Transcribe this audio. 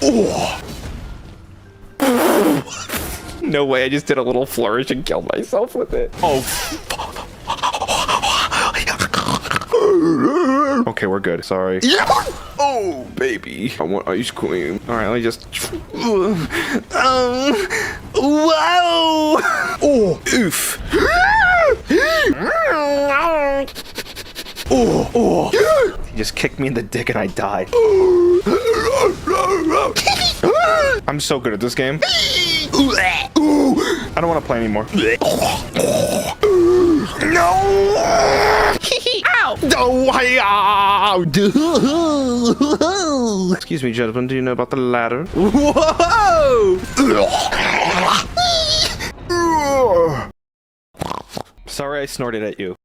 Oh. No way, I just did a little flourish and killed myself with it. Oh. Okay, we're good. Sorry. Oh, baby. I want ice cream. All right, let me just... wow! Oh, oof. Oh. He just kicked me in the dick and I died. I'm so good at this game. I don't want to play anymore. No! Ow! Excuse me, gentlemen, do you know about the ladder? Whoa! Sorry I snorted at you.